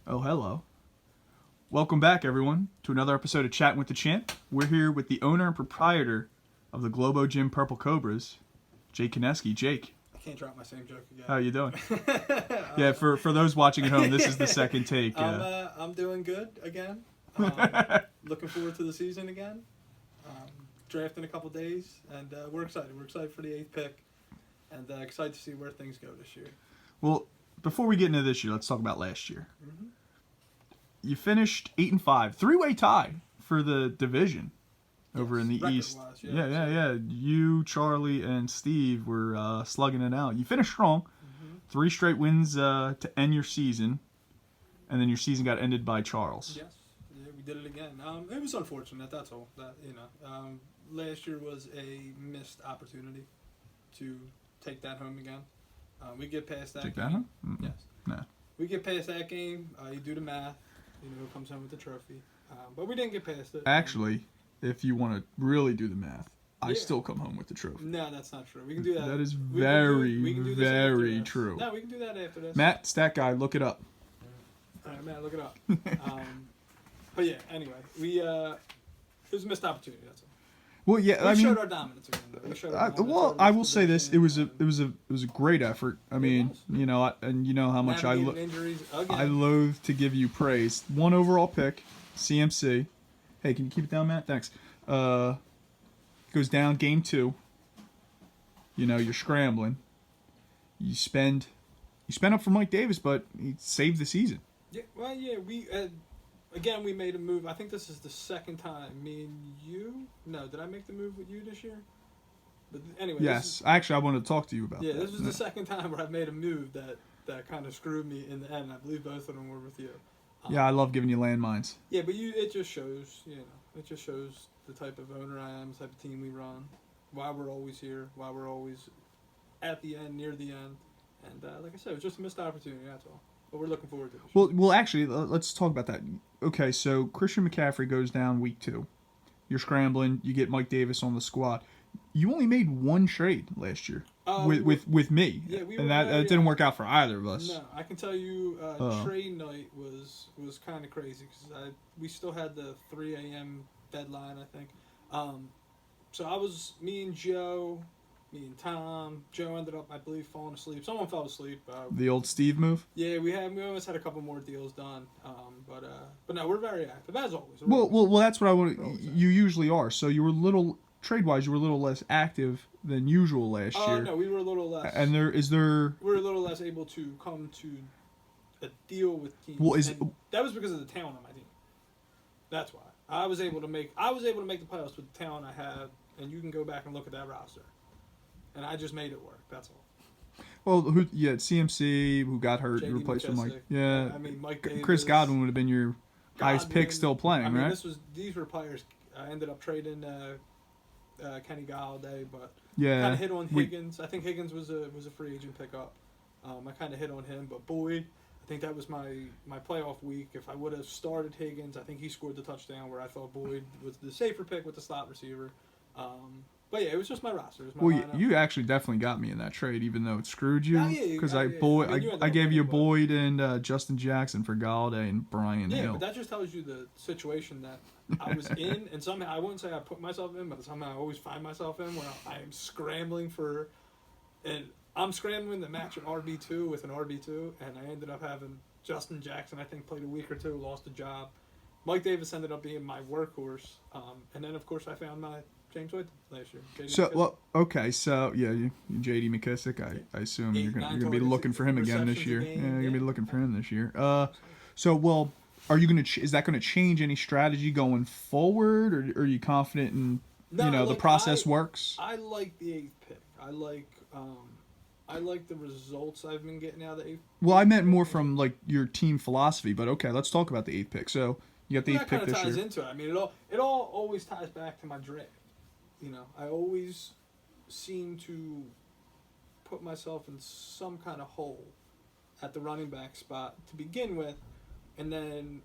Oh, hello. Welcome back, everyone, to another episode of Chattin with the Champ. We're here with the owner and proprietor of the Globo Gym Purple Cobras, Jake Kineski. Jake, I can't drop my same joke again. how you doing? Yeah, for those watching at home, this is the second take. I'm doing good again. Looking forward to the season again. Draft in a couple days, and we're excited. We're excited for the 8th pick, and excited to see where things go this year. Well, before we get into this year, let's talk about last year. Mm-hmm. You finished 8-5, three-way tie for the division over in the East. Yeah. You, Charlie, and Steve were slugging it out. You finished strong. Mm-hmm. 3 straight wins to end your season, and then your season got ended by Charles. Yes, yeah, we did it again. It was unfortunate. That's all. Last year was a missed opportunity to take that home again. We get past that. Take game. that home? Mm-mm. Yes. Nah. We get past that game. You do the math. Who comes home with the trophy. But we didn't get past it. Actually, if you want to really do the math, I still come home with the trophy. No, that's not true. We can do that. That is we can do very true. No, we can do that after this. Matt, stat guy, look it up. All right, Matt, look it up. But yeah, anyway, it was a missed opportunity. That's all. Well, yeah, We showed our dominance again. We showed our dominance well, over I this will say this: position, it was a great effort. I mean, was. you know, and you know how much navigated injuries again. I loathe to give you praise. 1 overall pick, CMC. Hey, can you keep it down, Matt? Thanks. Goes down game 2. You know, you're scrambling. You spend up for Mike Davis, but he saved the season. Yeah, well, yeah, we again we made a move. I think this is the second time me and you. No, did I make the move with you this year? But anyway. Yes, actually, I wanted to talk to you about Yeah, that. this was the second time where I've made a move that kind of screwed me in the end. I believe both of them were with you. Yeah, I love giving you landmines. Yeah, but it just shows, it just shows the type of owner I am, the type of team we run, why we're always here, why we're always at the end, near the end. And like I said, it was just a missed opportunity, that's all. But we're looking forward to it. Well, actually, let's talk about that. Okay, so Christian McCaffrey goes down week 2. You're scrambling. You get Mike Davis on the squad. You only made 1 trade last year with me, yeah, and that didn't work out for either of us. No, I can tell you, trade night was kind of crazy because we still had the 3 a.m. deadline, I think. So I was me and Joe. Me and Tom. Joe ended up, I believe, falling asleep. Someone fell asleep. The old Steve move? Yeah, we almost had a couple more deals done. But no, we're very active, as always. Well, that's what I want. You usually are. So you were trade-wise, you were a little less active than usual last year. No, we were a little less. And we were a little less able to come to a deal with teams. Well, that was because of the talent on my team. That's why. I was able to make the playoffs with the talent I had, and you can go back and look at that roster. And I just made it work. That's all. Well, CMC, who got hurt, you replaced with Mike. Yeah. I mean, Mike Davis, Chris Godwin would have been your highest pick still playing, right? These were players. I ended up trading Kenny Galladay, but kind of hit on Higgins. I think Higgins was a free agent pickup. I kind of hit on him, but Boyd, I think that was my playoff week. If I would have started Higgins, I think he scored the touchdown where I thought Boyd was the safer pick with the slot receiver. But yeah, it was just my roster. You actually definitely got me in that trade, even though it screwed you. Because I gave you Boyd and Justin Jackson for Galladay and Brian Hill. Yeah, but that just tells you the situation that I was in, and somehow I wouldn't say I put myself in, but somehow I always find myself in where I am scrambling to match an RB2 with an RB2, and I ended up having Justin Jackson. I think played a week or 2, lost a job. Mike Davis ended up being my workhorse, and then of course I found my James White last year. J.D. McKissick. I assume you're gonna be looking for him again this year. Yeah, you're gonna be looking for him this year. Are you gonna? Is that gonna change any strategy going forward, or are you confident in the process works? I like the 8th pick. I like the results I've been getting out of the 8th. Well, I meant more from your team philosophy, but okay, let's talk about the 8th pick. So you got the 8th pick this year. That kind of ties into it. I mean, it all always ties back to my draft. I always seem to put myself in some kind of hole at the running back spot to begin with, and then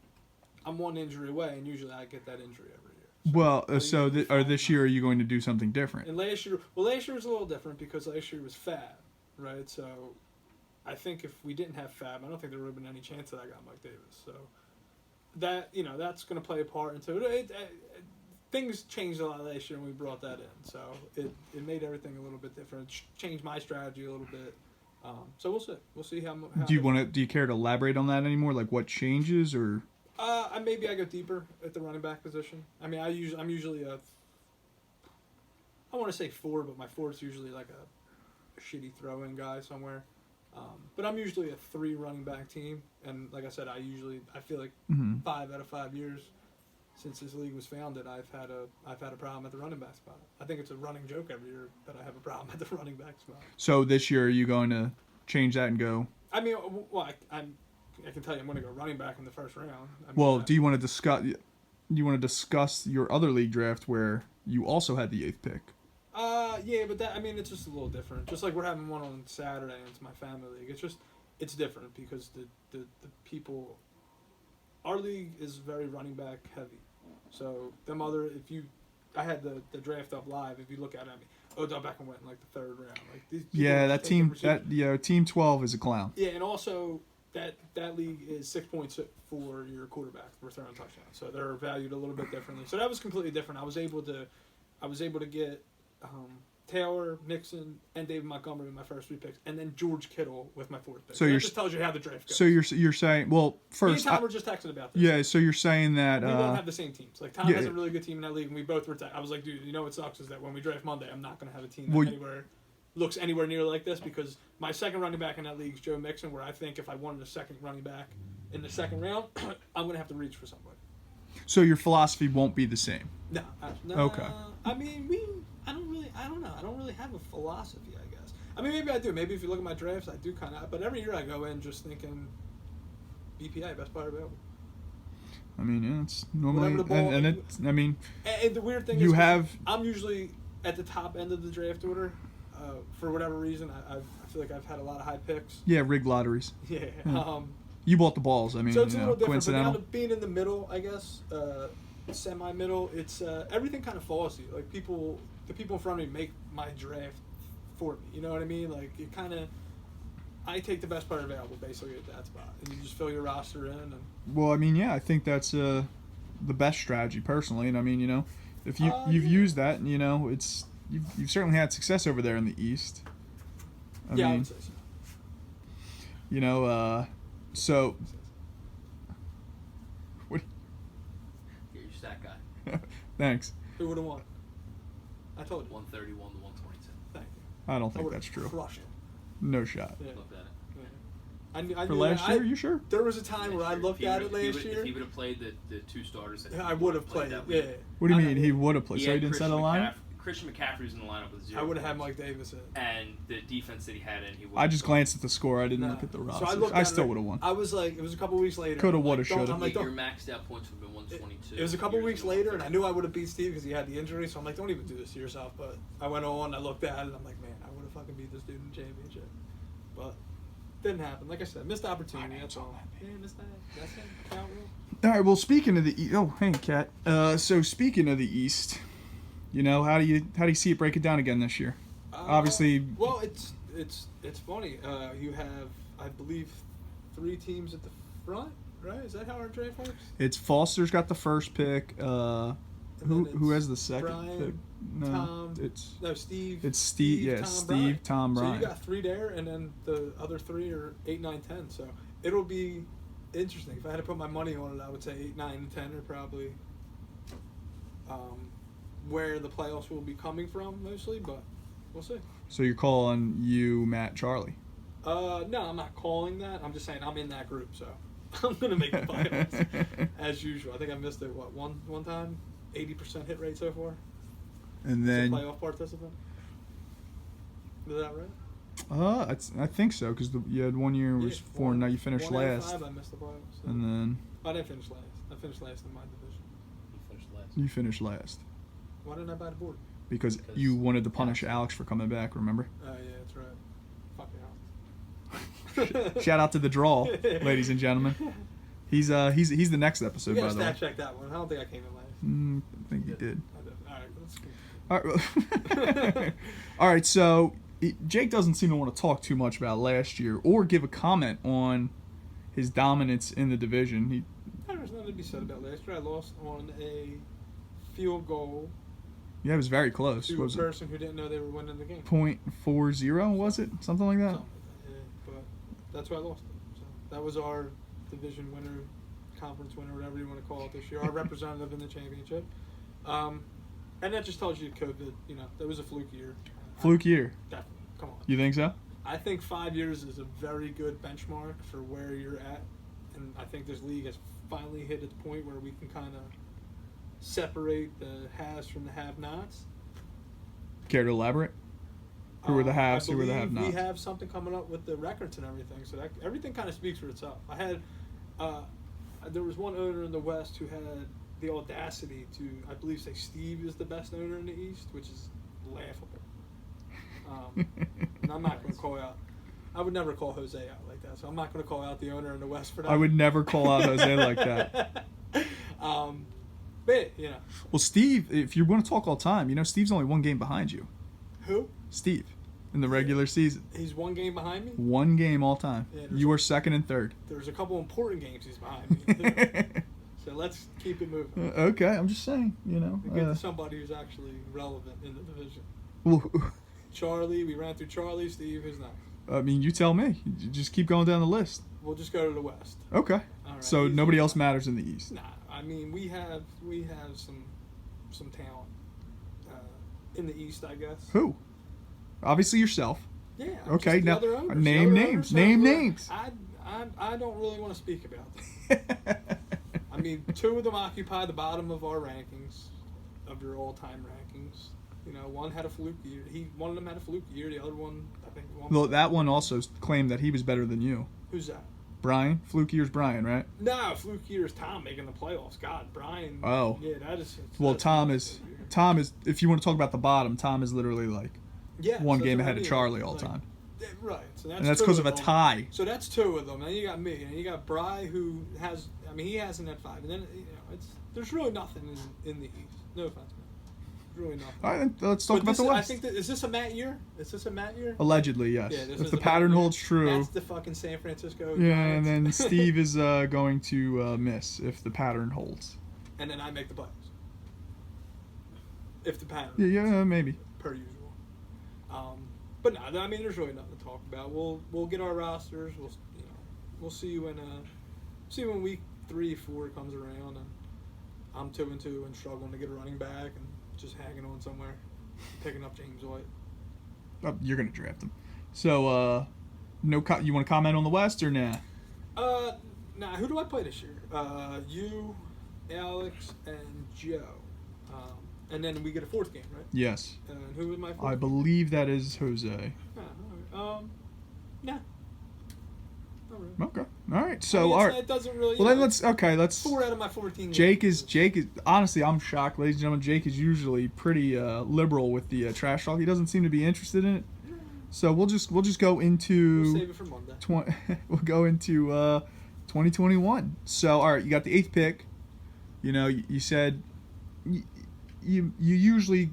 I'm one injury away, and usually I get that injury every year. This year are you going to do something different? And last year was a little different because last year was fab, right? So I think if we didn't have Fab, I don't think there would have been any chance that I got Mike Davis. So that that's going to play a part into it. Things changed a lot last year when we brought that in, so it made everything a little bit different. Changed my strategy a little bit. So we'll see. We'll see how. Do you care to elaborate on that anymore? Like what changes or? Maybe I go deeper at the running back position. I mean, I'm usually I want to say 4, but my 4 is usually like a shitty throw-in guy somewhere. But I'm usually a 3 running back team, and like I said, I feel like 5 out of 5 years since this league was founded, I've had a problem at the running back spot. I think it's a running joke every year that I have a problem at the running back spot. So this year, are you going to change that and go? I mean, well, I can tell you I'm going to go running back in the first round. Do you want to discuss? You want to discuss your other league draft where you also had the 8th pick? Yeah, but it's just a little different. Just like we're having one on Saturday, and it's my family league. It's different because the people, our league is very running back heavy. So I had the draft up live. If you look at it, Odell Beckham went in like the 3rd round. Like team 12 is a clown. Yeah, and also that league is 6 points for your quarterback for throwing touchdowns. So they're valued a little bit differently. So that was completely different. I was able to get Taylor, Mixon, and David Montgomery with my first 3 picks, and then George Kittle with my 4th pick. So that just tells you how the draft goes. So you're saying, well, first, me and Tom were just texting about this. Yeah, so you're saying that we won't have the same teams. Like Tom has a really good team in that league, and we both were. I was like, dude, you know what sucks is that when we draft Monday, I'm not going to have a team that looks anywhere near like this because my second running back in that league is Joe Mixon, where I think if I wanted a second running back in the 2nd round, I'm going to have to reach for somebody. So your philosophy won't be the same. No. Okay. I mean, I don't know. I don't really have a philosophy, I guess. I mean, maybe I do. Maybe if you look at my drafts, I do kind of. But every year I go in just thinking BPA, best player available. I mean, yeah, it's normally, and the weird thing I'm usually at the top end of the draft order. For whatever reason, I feel like I've had a lot of high picks. Yeah, rigged lotteries. Yeah. You bought the balls. I mean, so it's a little different. Coincidental. But now being in the middle, I guess, semi-middle, it's everything kind of falls to you. Like the people in front of me make my draft for me. You know what I mean? Like it kind of, I take the best player available basically at that spot, and you just fill your roster in. And well, I mean, yeah, I think that's the best strategy personally, and I mean, if you've used that, it's you've certainly had success over there in the East. I would say so. So. What? You're just that guy. Thanks. Who would have won? I told you. 131 to 122. Thank you. I don't think that's true. Crushed it. No shot. Yeah. Looked at it. I for last year, you sure? There was a time where I looked at it last year. If he would have played the 2 starters, I would have played it. Yeah. What do you mean he would have played? So he didn't set a lineup? Christian McCaffrey was in the lineup with 0. I would have had Mike Davis in. And the defense that he had in, he would. I just glanced at the score. I didn't look at the roster. So I still would have won. I was like, it was a couple weeks later. Coulda, woulda, shoulda. Your maxed out points would have been 122. It was a couple weeks later, and I knew I would have beat Steve because he had the injury. So I'm like, don't even do this to yourself. But I went on, I looked at it, and I'm like, man, I would have fucking beat this dude in the championship. But didn't happen. Like I said, missed opportunity. That's all. Yeah, missed that. That's it. Count rule. All right. Well, speaking of the hey, Kat. So speaking of the East, how do you see it break it down again this year? Obviously. Well, it's funny. You have, I believe, 3 teams at the front, right? Is that how our draft works? It's Foster's got the first pick. Who has the second Brian, pick? No, Steve. It's Steve. Yeah, Steve, Tom, Brian. So you got 3 there, and then the other 3 are 8, 9, 10. So it'll be interesting. If I had to put my money on it, I would say 8, 9, and 10 are probably where the playoffs will be coming from mostly, but we'll see. So you're calling Matt, Charlie? No, I'm not calling that. I'm just saying I'm in that group, so I'm gonna make the playoffs as usual. I think I missed it one time. 80% hit rate so far. And then playoff participant. Is that right? I think so because you had 1 year was 4 and now you finished 1 last. 5, I missed the playoffs. So. And then I didn't finish last. I finished last in my division. You finished last. Why didn't I buy the board? Because you wanted to punish Alex for coming back. Remember? Yeah, that's right. Fuck Alex. Shout out to the draw, ladies and gentlemen. He's the next episode, by the way. Stat check that one. I don't think I came in last. I think you did. I did. All right, let's go. All right. All right. So Jake doesn't seem to want to talk too much about last year or give a comment on his dominance in the division. There's nothing to be said about last year. I lost on a field goal Yeah, it was very close. to What was a person who didn't know they were winning the game. it? .40 was it? Something like that. Something like that, yeah. But that's why I lost it. So that was our division winner, conference winner, whatever you want to call it this year. Our representative in the championship. And that just tells you COVID. That was a fluke year. Fluke year. Definitely. Come on. You think so? I think 5 years is a very good benchmark for where you're at, and I think this league has finally hit its point where we can kind of separate the haves from the have-nots. Care to elaborate? Who were the haves? Who were the have-nots? We have something coming up with the records and everything, so that everything kind of speaks for itself. There was one owner in the West who had the audacity to, I believe, say Steve is the best owner in the East, which is laughable. And I'm not going to call out. I would never call Jose out like that, so I'm not going to call out the owner in the West for that. I would never call out Jose like that. But Well, Steve, if you're going to talk all time, Steve's only one game behind you. who? Steve, in the regular season. He's one game behind me. One game all time. Yeah, You are second and third. There's a couple important games he's behind me. So let's keep it moving. Okay, I'm just saying, We get to somebody who's actually relevant in the division. Well, Charlie, we ran through Charlie. Steve, who's next? I mean, you tell me. You just keep going down the list. We'll just go to the West. Okay. All right. So nobody else matters in the East. Nah, I mean we have some talent in the East, I guess. Who? Obviously yourself. Yeah. Okay, just the now other owners. name The other names. owners Name have- names. I don't really want to speak about them. I mean, two of them occupy the bottom of our rankings, of your all-time rankings. One had a fluke year. One of them had a fluke year. The other one, I think. Well, that one also claimed that he was better than you. Who's that? Brian? Fluke year's Brian, right? No, fluke year is Tom making the playoffs. God, Brian. Oh. Yeah, that is. Well, that's Tom a is. fluke year. Tom is. If you want to talk about the bottom, Tom is literally like Yeah, one so game that's ahead what of I mean. Charlie all Like, the time. yeah, right. So that's And that's two because of a them. tie. So that's two of them. And you got me, and you got Bry, who has. I mean, he hasn't had five. And then there's really nothing in the East. No offense, man. Really nothing. All right, let's talk But about the this is- West. I think is this a Matt year? Is this a Matt year? Allegedly, yes. Yeah, this If is the a pattern Matt year. holds true. That's the fucking San Francisco. Yeah, and Giants. then Steve is going to miss if the pattern holds. And then I make the playoffs. If the pattern. Yeah, maybe. Per usual. But no, I mean, there's really nothing to talk about. We'll get our rosters. We'll see when week 3-4 comes around, and I'm 2-2 and struggling to get a running back and just hanging on somewhere, picking up James White. Oh, you're gonna draft him. So, you want to comment on the West or nah? Nah. Who do I play this year? You, Alex, and Joe. And then we get a fourth game, right? Yes. And who was my fourth? I believe that is Jose. Nah. All right. Okay. All right. So, all right. It doesn't really. Well, then let's. 4 out of my 14. Jake games. is honestly, I'm shocked, ladies and gentlemen. Jake is usually pretty liberal with the trash talk. He doesn't seem to be interested in it. So we'll just go into. We'll save it for Monday. We'll go into 2021. So all right, you got the 8th pick. You said you usually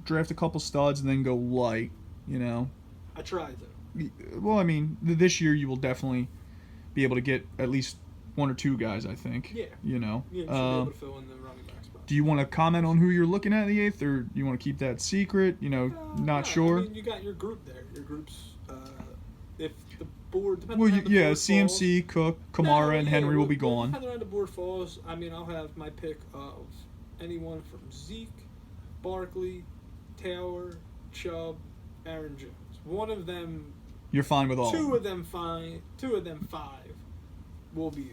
draft a couple studs and then go light. I tried to. Well, I mean, this year you will definitely be able to get at least one or two guys, I think. Yeah. You Yeah, you should be able to fill in the running back spot. Do you want to comment on who you're looking at in the 8th, or do you want to keep that secret? Not sure. I mean, you got your group there. Your group's if the board depends Well, on how the yeah, board CMC, Cook, Kamara, and Henry will be gone. Depending on how the board falls, I mean, I'll have my pick of anyone from Zeke, Barkley, Taylor, Chubb, Aaron Jones. One of them. You're fine with all. Two of them fine. 2 of them 5 will be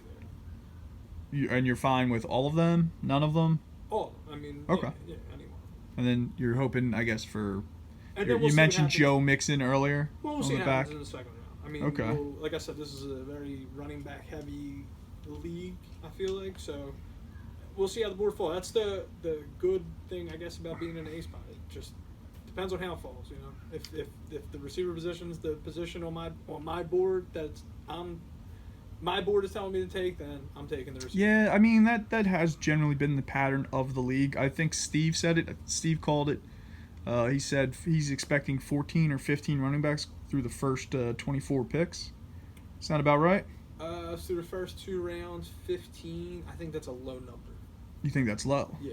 there. And you're fine with all of them? None of them? All. I mean. Okay. Yeah, anyone. And then you're hoping, I guess, for. And then You we'll see what mentioned happens. Joe Mixon earlier Well, we'll on see the what back. happens in the second round. I mean, Okay. like I said, this is a very running back heavy league, I feel like. So we'll see how the board falls. That's the good thing, I guess, about being in an A spot. It just depends on how it falls. If the receiver position's the position on my board my board is telling me to take, then I'm taking the receiver. Yeah, I mean, that has generally been the pattern of the league. I think Steve said it. Steve called it He said he's expecting 14 or 15 running backs through the first 24 picks. Sound about right? Through the first 2 rounds, 15. I think that's a low number. You think that's low? Yeah.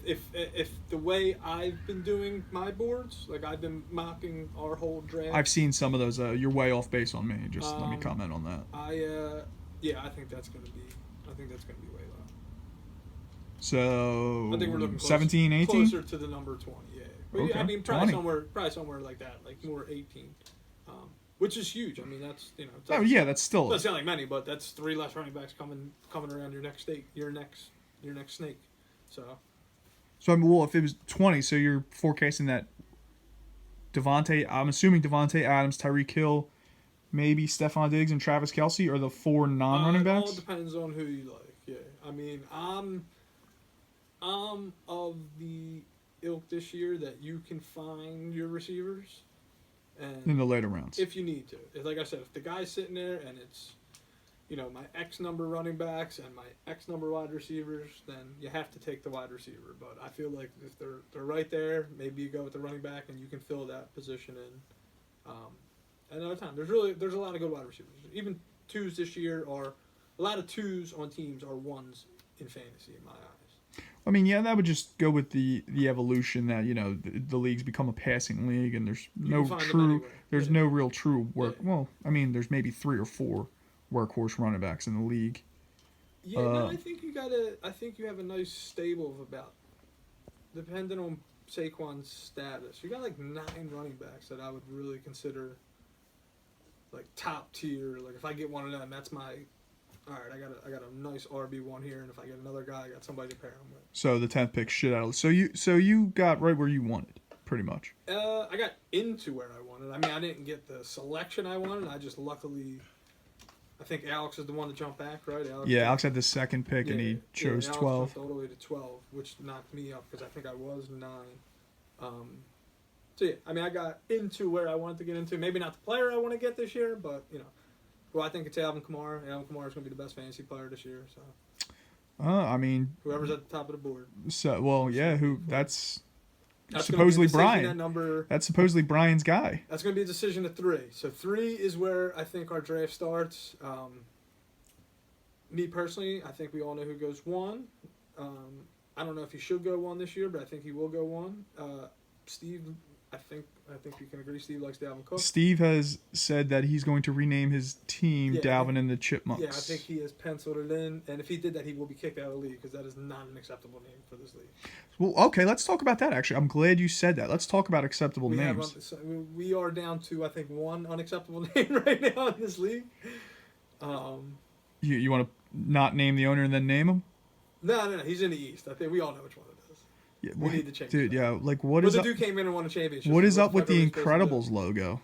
If the way I've been doing my boards, like I've been mocking our whole draft. I've seen some of those. You're way off base on me. Just let me comment on that. I think that's gonna be way low. So I think we're looking 17, 18? closer to the number 20. Yeah. But Okay, I mean, probably 20. somewhere like that, like more 18, which is huge. I mean, that's Oh yeah, that's still. doesn't sound like many, but that's 3 less running backs coming around your next snake. So I mean, well, if it was 20, so you're forecasting that I'm assuming Devontae Adams, Tyreek Hill, maybe Stephon Diggs and Travis Kelce are the 4 non-running it backs? all depends on who you like. Yeah, I mean, I'm of the ilk this year that you can find your receivers, and In the later rounds. if you need to. Like I said, if the guy's sitting there and it's, my X number running backs and my X number wide receivers, then you have to take the wide receiver. But I feel like if they're right there, maybe you go with the running back and you can fill that position in. At another time, there's a lot of good wide receivers. Even 2s this year are a lot of 2s on teams are 1s in fantasy in my eyes. I mean, yeah, that would just go with the evolution that the league's become a passing league, and there's You no can find them true, anywhere. there's Yeah. no real true work. Yeah. Well, I mean, there's maybe 3 or 4 workhorse running backs in the league. Yeah, no, I think you have a nice stable of about, depending on Saquon's status, you got like 9 running backs that I would really consider like top tier. Like if I get one of them, that's my. All right, I got a nice RB1 here, and if I get another guy, I got somebody to pair him with. So the 10th pick shit out of so you got right where you wanted, pretty much. I got into where I wanted. I mean, I didn't get the selection I wanted. I just luckily, I think Alex is the one to jump back, right? Alex had the 2nd pick and he chose Alex 12. jumped all the way to 12, which knocked me up because I think I was 9. So yeah, I mean, I got into where I wanted to get into. Maybe not the player I want to get this year, but well, I think it's Alvin Kamara. Alvin Kamara is going to be the best fantasy player this year. So I mean, whoever's at the top of the board. So well, yeah, that's That's supposedly gonna be a decision Brian. at number. That's supposedly Brian's guy. That's going to be a decision at 3. So 3 is where I think our draft starts. Me personally, I think we all know who goes 1. I don't know if he should go 1 this year, but I think he will go 1. Steve, I think you can agree. Steve likes Dalvin Cook. Steve has said that he's going to rename his team Yeah, Dalvin and the Chipmunks. Yeah, I think he has penciled it in, and if he did that, he will be kicked out of the league because that is not an acceptable name for this league. Well, okay, let's talk about that. Actually, I'm glad you said that. Let's talk about acceptable names. We are down to I think 1 unacceptable name right now in this league. You want to not name the owner and then name him? No, he's in the East. I think we all know which one it is. Yeah, We need to change dude. that. Yeah, like what But is the up? dude came in and won a championship. What is so up with the whatever he's supposed to do. Incredibles logo?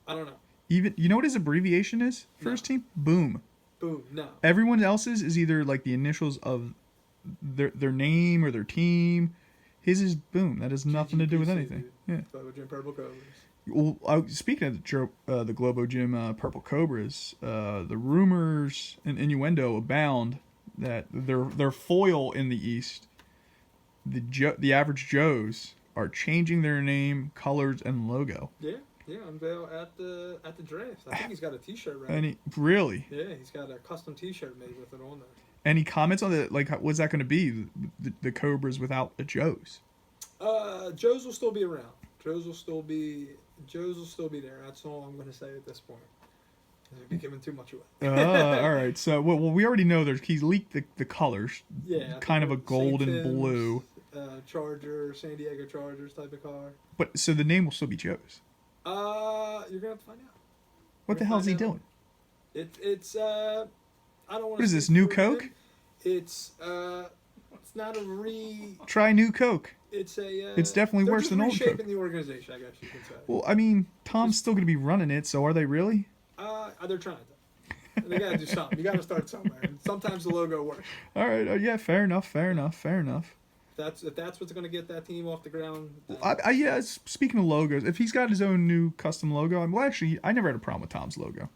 I don't know. Even you know what his abbreviation is for his No. team? Boom. Boom. No. Everyone else's is either like the initials of their name or their team. His is Boom. That has nothing to do with GGPC, anything. dude. Yeah. Globo Gym Purple Cobras. Well, speaking of the Globo Gym Purple Cobras, the rumors and innuendo abound that their foil in the East, the average Joes, are changing their name, colors, and logo. Yeah, unveil at the draft. I think he's got a T-shirt right. Any really? Yeah, he's got a custom T-shirt made with it on there. Any comments on the like? What's that going to be? The Cobras without a Joes? Joe's will still be around. Joe's will still be there. That's all I'm going to say at this point. I'd be giving too much away. All right. So well, we already know he's leaked the colors. Yeah, I Kind of think a gold St. and Tim's, blue. Charger, San Diego Chargers type of car. But so the name will still be Joe's. You're gonna have to find out. What the hell is he doing? It's I don't want. What is this, new Coke? It's not a Try new Coke. It's a. It's definitely they're worse just than old reshaping Coke. the organization, I guess you could say. Well, I mean, Tom's still going to be running it, so are they really? They're trying to. They gotta do something. You gotta start somewhere. And sometimes the logo works. All right. Yeah. Fair enough. If that's what's gonna get that team off the ground. Then Yeah. Speaking of logos, if he's got his own new custom logo, well, actually, I never had a problem with Tom's logo.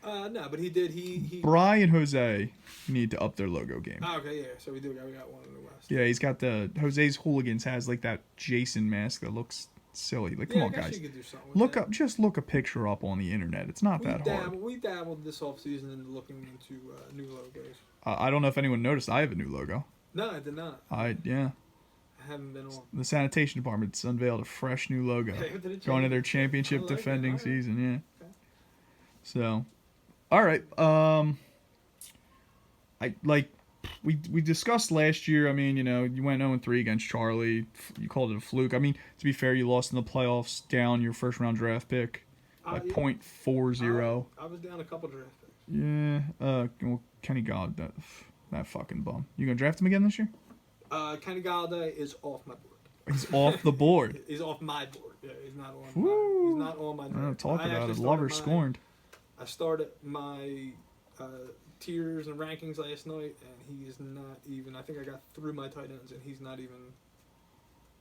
No, but he did. He. Bry and Jose need to up their logo game. Oh, okay, yeah. So we got one in the West. Yeah, he's got Jose's Hooligans has like that Jason mask that looks silly. Like, come Yeah, on, I guess guys. you could do something with that. Just look a picture up on the internet. It's not that hard. We dabbled this offseason into looking into new logos. I don't know if anyone noticed. I have a new logo. No, I did not. Yeah. I haven't been on. The sanitation department's unveiled a fresh new logo going to their championship defending season. Yeah. Okay. So, all right. We discussed last year. I mean, you went 0-3 against Charlie. You called it a fluke. I mean, to be fair, you lost in the playoffs down your first round draft pick by Yeah. .40. I was down a couple draft picks. Yeah. Well, Kenny God, that fucking bum. You gonna draft him again this year? Kenny Galladay is off my board. He's off the board. He's off my board. Yeah, he's not on. Woo. He's not on my. Draft. Talk I about actually it. started Lover my- scorned. I started my tiers and rankings last night, and he is not even. I think I got through my tight ends, and he's not even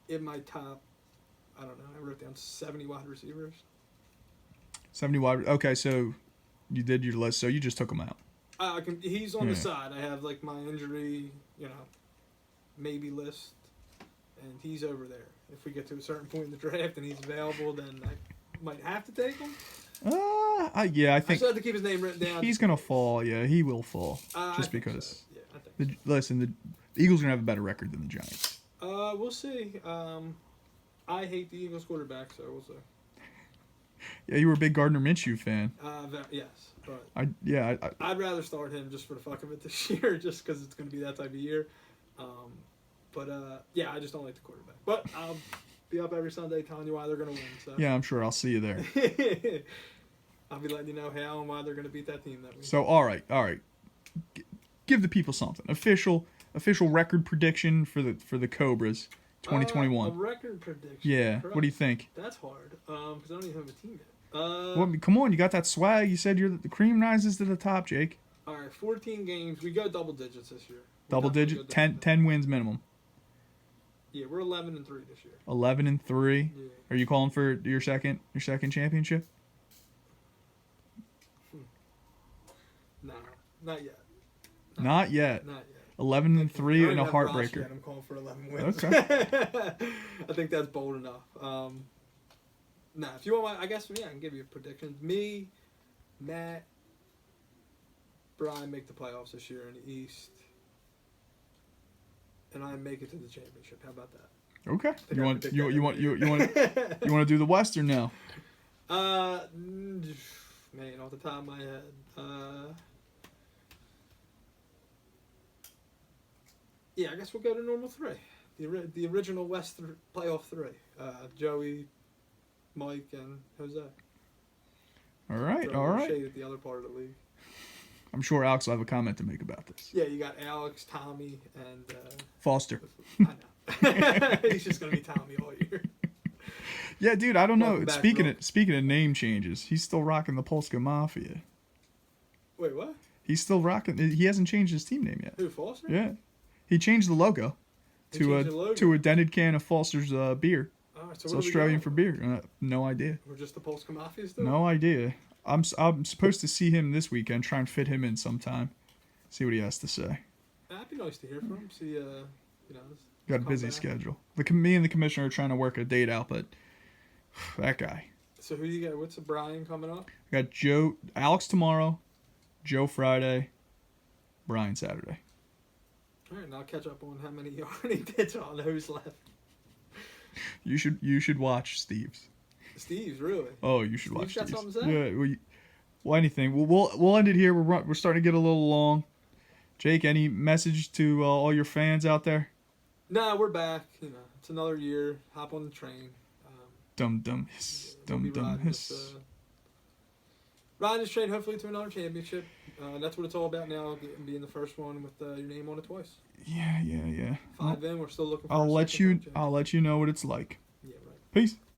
in my top. I don't know. I wrote down 70 wide receivers. 70 wide. Okay, so you did your list. So you just took him out. He's on Yeah. the side. I have like my injury, maybe list, and he's over there. If we get to a certain point in the draft and he's available, then I might have to take him. Yeah, I I think still have to keep his name written down. he's gonna fall. Yeah, he will fall. I Just think because. so. Yeah, I think. The Eagles are gonna have a better record than the Giants. We'll see. I hate the Eagles quarterback, so we'll see. Yeah, you were a big Gardner Minshew fan. Yes, but I'd I'd rather start him just for the fuck of it this year, just because it's going to be that type of year. I just don't like the quarterback. But I'll be up every Sunday telling you why they're going to win. So. Yeah, I'm sure I'll see you there. I'll be letting you know how and why they're going to beat that team that week. So all right. Give the people something. Official record prediction for the Cobras, 2021. A record prediction. Yeah. What do you think? That's hard. Because I don't even have a team yet. Come on, you got that swag. You said the cream rises to the top, Jake. All right, 14 games. We go double digits this year. Double digit, 10 wins minimum. Yeah, we're 11-3 this year. 11-3. Yeah. Are you calling for your second championship? No, not yet. Not yet. Not yet. 11-3 I don't and a have Ross heartbreaker. yet. I'm calling for 11 wins. Okay. I think that's bold enough. If you want, I guess I can give you predictions. Me, Matt, Brian make the playoffs this year in the East, and I make it to the championship. How about that? Okay. think You I want predict you that want every you year. you want to do the Western now? Man, off the top of my head, I guess we'll go to normal three. The original West playoff three. Joey, Mike, and Jose. All right. Throw a All little right. shade at the other part of the league. I'm sure Alex will have a comment to make about this. Yeah, you got Alex, Tommy, and Foster. I know. He's just gonna be Tommy all year. Yeah, dude. I don't know. Welcome back, Speaking of name changes, he's still rocking the Polska Mafia. Wait, what? He's still rocking. He hasn't changed his team name yet. Who, Foster? Yeah, he changed the logo He changed the logo. to a dented can of Foster's beer. All right, so It's what are we Australian going for with? beer. No idea. We're just the Polska Mafia still? No idea. I'm supposed to see him this weekend. Try and fit him in sometime. See what he has to say. That'd be nice to hear from him. See, Got a come busy back. schedule. Me and the commissioner are trying to work a date out, but that guy. So who you got? What's the Brian coming up? I got Alex tomorrow, Joe Friday, Brian Saturday. All right, and I'll catch up on how many you already did. So I'll know who's left. You should watch Steve's. Steve's, really? Oh, you should Steve's watch got Steve's. something to say? Yeah. Well, anything. We'll end it here. We're starting to get a little long. Jake, any message to all your fans out there? No, we're back. It's another year. Hop on the train. Dum hiss. We'll be Dum riding hiss. riding this train, hopefully, to another championship. That's what it's all about now, being the first one with your name on it twice. Yeah. 5 in, we're still looking for I'll a let second you. time I'll let you know what it's like. champion. Yeah, right. Peace.